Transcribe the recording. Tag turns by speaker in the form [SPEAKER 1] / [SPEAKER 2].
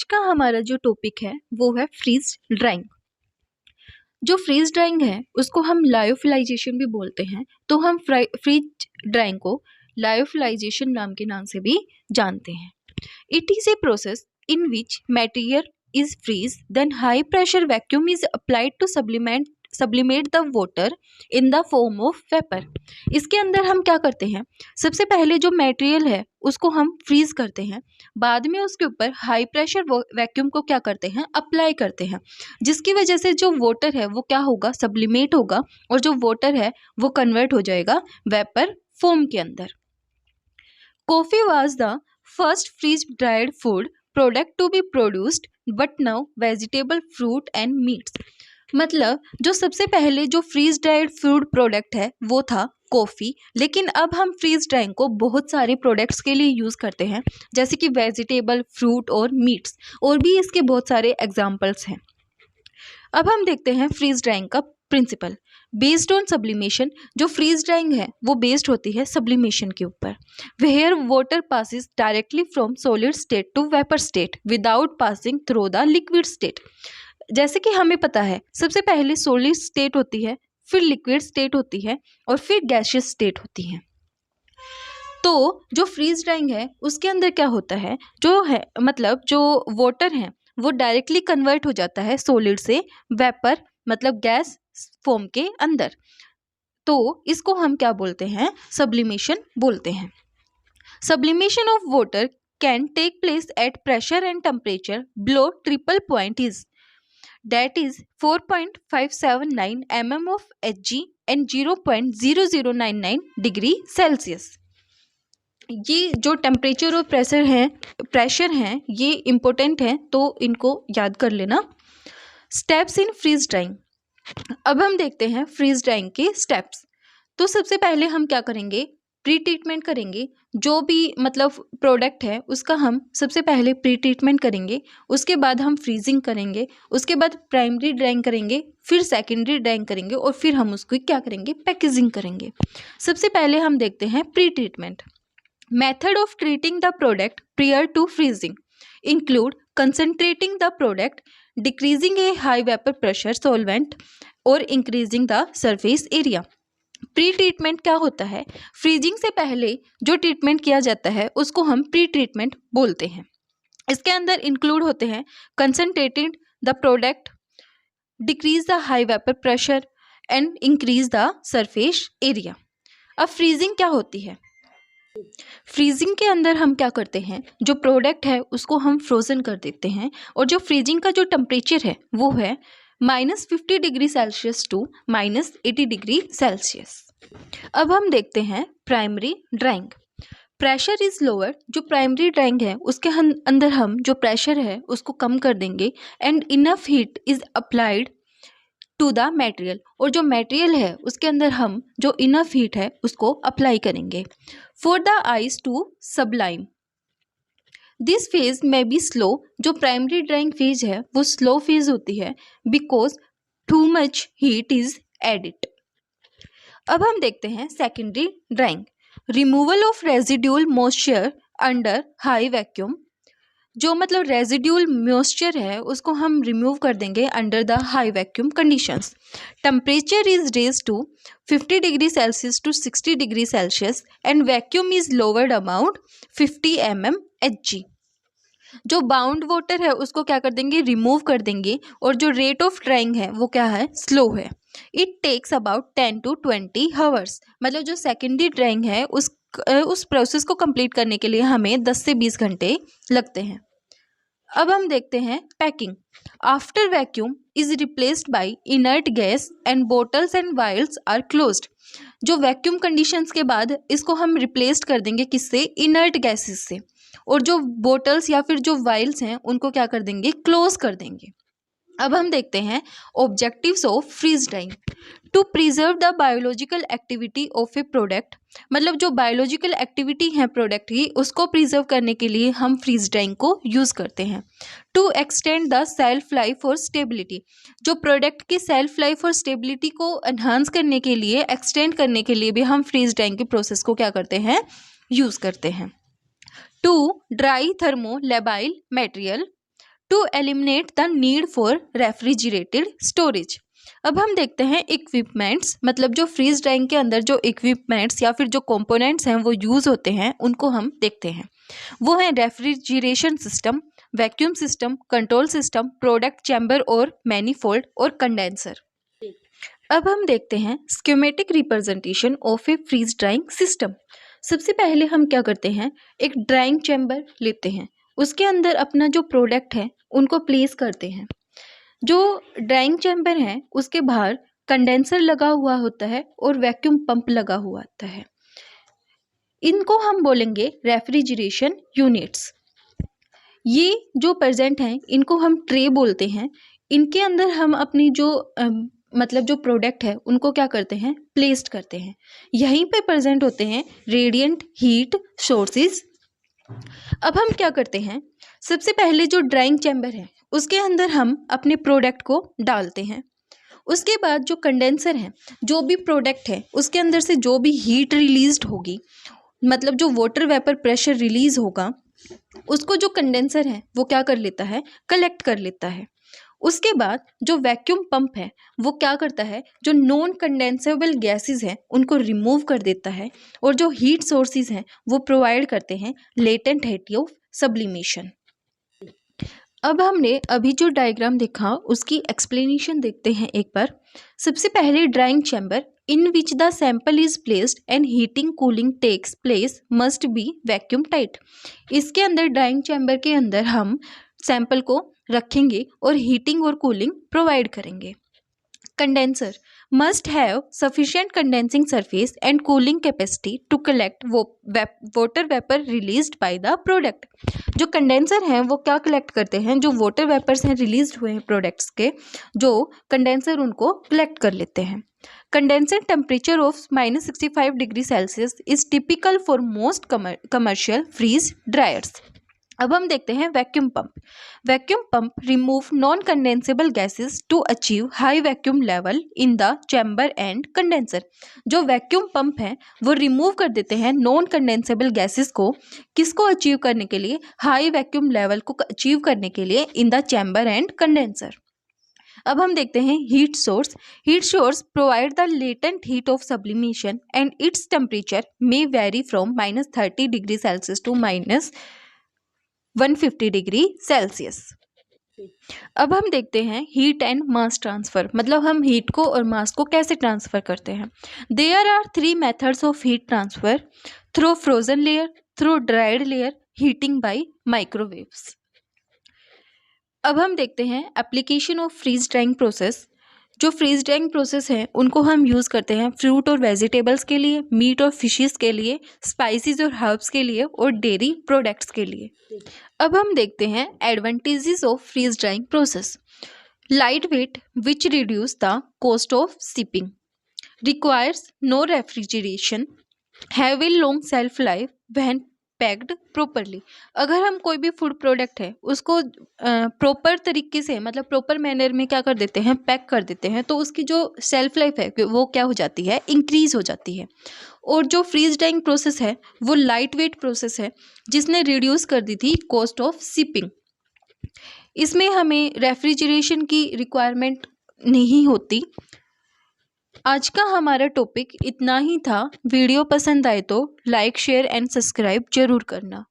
[SPEAKER 1] आज का हमारा जो टॉपिक है वो है फ्रीज ड्राइंग। जो फ्रीज ड्राइंग है उसको हम लायोफिलाइजेशन भी बोलते हैं, तो हम फ्रीज ड्राइंग को लायोफिलाइजेशन नाम से भी जानते हैं। It is a process in which material is freeze, then high pressure vacuum is applied to sublimate the water in the form of vapor। इसके अंदर हम क्या करते हैं, सबसे पहले जो मटेरियल है उसको हम फ्रीज करते हैं, बाद में उसके ऊपर हाई प्रेशर वैक्यूम को क्या करते हैं, अप्लाई करते हैं, जिसकी वजह से जो वाटर है वो क्या होगा, सब्लिमेट होगा, और जो वाटर है वो कन्वर्ट हो जाएगा वेपर फॉर्म के अंदर। Coffee was the first freeze dried food product to be produced, but now vegetable, fruit and meats. मतलब जो सबसे पहले जो फ्रीज ड्राइड फूड प्रोडक्ट है वो था कॉफ़ी, लेकिन अब हम फ्रीज ड्राइंग को बहुत सारे प्रोडक्ट्स के लिए यूज़ करते हैं, जैसे कि वेजिटेबल, फ्रूट और मीट्स, और भी इसके बहुत सारे एग्जाम्पल्स हैं। अब हम देखते हैं फ्रीज ड्राइंग का प्रिंसिपल बेस्ड ऑन सब्लिमेशन। जो फ्रीज ड्राइंग है वो बेस्ड होती है सब्लिमेशन के ऊपर, where water passes directly from solid state to vapour state without passing through the liquid state. जैसे कि हमें पता है सबसे पहले सॉलिड स्टेट होती है, फिर लिक्विड स्टेट होती है, और फिर गैसियस स्टेट होती है। तो जो फ्रीज ड्राइंग है उसके अंदर क्या होता है, जो है मतलब जो वाटर है वो डायरेक्टली कन्वर्ट हो जाता है सॉलिड से वेपर मतलब गैस फॉर्म के अंदर। तो इसको हम क्या बोलते हैं, सब्लिमेशन बोलते हैं। Sublimation of water can take place at pressure and temperature below triple point is that is 4.579 mm of Hg and 0.0099 degree Celsius. ये जो टेम्परेचर और प्रेशर हैं ये इम्पोर्टेंट हैं, तो इनको याद कर लेना। Steps in freeze drying. अब हम देखते हैं फ्रीज ड्राइंग के स्टेप्स। तो सबसे पहले हम क्या करेंगे, प्री ट्रीटमेंट करेंगे। जो भी मतलब प्रोडक्ट है उसका हम सबसे पहले प्री ट्रीटमेंट करेंगे, उसके बाद हम फ्रीजिंग करेंगे, उसके बाद प्राइमरी ड्राइंग करेंगे, फिर सेकेंडरी ड्राइंग करेंगे, और फिर हम उसको क्या करेंगे, पैकेजिंग करेंगे। सबसे पहले हम देखते हैं pre treatment. Method of treating the product prior to freezing include concentrating the product, decreasing a high vapour pressure solvent, और increasing the surface area. Pre treatment क्या होता है, फ्रीजिंग से पहले जो ट्रीटमेंट किया जाता है उसको हम प्री ट्रीटमेंट बोलते हैं। इसके अंदर इंक्लूड होते हैं concentrating the product, decrease the high vapour pressure and increase the surface area. अब फ्रीजिंग क्या होती है, फ्रीजिंग के अंदर हम क्या करते हैं, जो प्रोडक्ट है उसको हम फ्रोजन कर देते हैं, और जो फ्रीजिंग का जो टेम्परेचर है वो है -50 degree Celsius to -80 degree Celsius. अब हम देखते हैं primary drying. Pressure is lower. जो प्राइमरी ड्राइंग है उसके अंदर हम जो प्रेशर है उसको कम कर देंगे, and enough heat is applied to the material. और जो मटेरियल है उसके अंदर हम जो इनफ हीट है उसको अप्लाई करेंगे for the ice to sublime. This phase में बी स्लो। जो प्राइमरी ड्राइंग फेज है वो स्लो फेज होती है, because too much heat is added. अब हम देखते हैं secondary drying. Removal of residual moisture under high vacuum. जो मतलब रेजिड्यूल मॉइस्चर है उसको हम रिमूव कर देंगे under the high vacuum conditions. Temperature is raised to 50 degree Celsius to 60 degree Celsius, and vacuum is lowered amount 50 mm Hg। जो bound water है उसको क्या कर देंगे, रिमूव कर देंगे, और जो रेट ऑफ ड्राइंग है वो क्या है, स्लो है। It takes about 10 to 20 hours. मतलब जो सेकेंडरी ड्राइंग है उस प्रोसेस को कंप्लीट करने के लिए हमें 10 से 20 घंटे लगते हैं। अब हम देखते हैं packing. After vacuum is replaced by inert gas and bottles and vials are closed. जो वैक्यूम कंडीशंस के बाद इसको हम रिप्लेस्ड कर देंगे किससे, इनर्ट गैसेस से, और जो बोटल्स या फिर जो वाइल्स हैं उनको क्या कर देंगे, क्लोज कर देंगे। अब हम देखते हैं objectives of freeze drying. To preserve the biological activity of a product. मतलब जो बायोलॉजिकल एक्टिविटी है प्रोडक्ट की उसको प्रिजर्व करने के लिए हम फ्रीज ड्राइंग को यूज़ करते हैं। To extend the shelf life और स्टेबिलिटी। जो प्रोडक्ट की सेल्फ लाइफ और स्टेबिलिटी को एनहांस करने के लिए, एक्सटेंड करने के लिए भी हम फ्रीज ड्राइंग के प्रोसेस को क्या करते हैं, यूज़ करते हैं। To dry thermo labile material. To eliminate the need for refrigerated storage. अब हम देखते हैं इक्विपमेंट्स, मतलब जो फ्रीज ड्राइंग के अंदर जो इक्विपमेंट्स या फिर जो कंपोनेंट्स हैं वो यूज़ होते हैं, उनको हम देखते हैं। वो है refrigeration system, vacuum system, control system, product chamber और मैनीफोल्ड और कंडेंसर। अब हम देखते हैं schematic representation of a freeze drying system. सबसे पहले हम क्या करते हैं, एक ड्राइंग चैम्बर लेते हैं, उसके अंदर अपना जो प्रोडक्ट है उनको प्लेस करते हैं। जो ड्राइंग चैम्बर है उसके बाहर कंडेंसर लगा हुआ होता है और वैक्यूम पंप लगा हुआ होता है। इनको हम बोलेंगे रेफ्रिजरेशन यूनिट्स। ये जो प्रेजेंट हैं इनको हम ट्रे बोलते हैं। इनके अंदर हम अपनी जो मतलब जो प्रोडक्ट है उनको क्या करते हैं, प्लेस्ड करते हैं। यहीं पे प्रेजेंट होते हैं रेडिएंट हीट सोर्सेज। अब हम क्या करते हैं, सबसे पहले जो ड्राइंग चैम्बर है उसके अंदर हम अपने प्रोडक्ट को डालते हैं। उसके बाद जो कंडेंसर है, जो भी प्रोडक्ट है उसके अंदर से जो भी हीट रिलीज्ड होगी, मतलब जो वाटर वेपर प्रेशर रिलीज होगा, उसको जो कंडेंसर है वो क्या कर लेता है, कलेक्ट कर लेता है। उसके बाद जो वैक्यूम पंप है वो क्या करता है, जो नॉन कंडेंसेबल गैसेस हैं उनको रिमूव कर देता है और जो हीट सोर्सेज हैं वो प्रोवाइड करते हैं लेटेंट हीट ऑफ सब्लिमेशन। अब हमने अभी जो डायग्राम देखा उसकी एक्सप्लेनेशन देखते हैं एक बार। सबसे पहले drying chamber in which the sample is placed and heating cooling takes place must be vacuum tight. इसके अंदर ड्राइंग चैम्बर के अंदर हम सैंपल को रखेंगे और हीटिंग और कूलिंग प्रोवाइड करेंगे। Condenser must have sufficient condensing surface and cooling capacity to collect water vapor released by the product। जो कंडेंसर हैं वो क्या कलेक्ट करते हैं, जो वाटर वेपर्स हैं रिलीज हुए हैं प्रोडक्ट्स के, जो कंडेंसर उनको कलेक्ट कर लेते हैं। Condenser temperature of -65 degree Celsius is typical for most commercial freeze dryers. अब हम देखते हैं vacuum pump. Vacuum pump remove non condensable gases to achieve high vacuum level in the chamber and condenser. जो vacuum pump है वो remove कर देते हैं नॉन कंडेंसेबल गैसेस को, किसको अचीव करने के लिए, हाई वैक्यूम लेवल को अचीव करने के लिए in the chamber and condenser. अब हम देखते हैं heat source. Heat source provide the latent heat of sublimation and its temperature may vary from -30 degree Celsius to -150 degree Celsius. अब हम देखते हैं हीट एंड मास ट्रांसफर, मतलब हम हीट को और मास को कैसे ट्रांसफर करते हैं। There are 3 methods of heat transfer, through frozen layer, through dried layer, heating by microwaves. अब हम देखते हैं application of freeze drying process. जो फ्रीज ड्राइंग प्रोसेस है उनको हम यूज़ करते हैं फ्रूट और वेजिटेबल्स के लिए, मीट और फिशेस के लिए, स्पाइसेस और हर्ब्स के लिए और डेयरी प्रोडक्ट्स के लिए। अब हम देखते हैं advantages of freeze drying process. Light weight which reduce the cost of shipping, requires no refrigeration, have a long shelf life when packed properly. अगर हम कोई भी फूड प्रोडक्ट है उसको प्रॉपर तरीके से, मतलब प्रॉपर मैनर में क्या कर देते हैं, पैक कर देते हैं, तो उसकी जो सेल्फ लाइफ है वो क्या हो जाती है, इंक्रीज हो जाती है। और जो फ्रीज ड्राइंग प्रोसेस है वो लाइट वेट प्रोसेस है जिसने रिड्यूस कर दी थी कॉस्ट ऑफ शिपिंग। इसमें हमें रेफ्रिजरेशन की रिक्वायरमेंट नहीं होती। आज का हमारा टॉपिक इतना ही था। वीडियो पसंद आए तो लाइक, शेयर एंड सब्सक्राइब जरूर करना।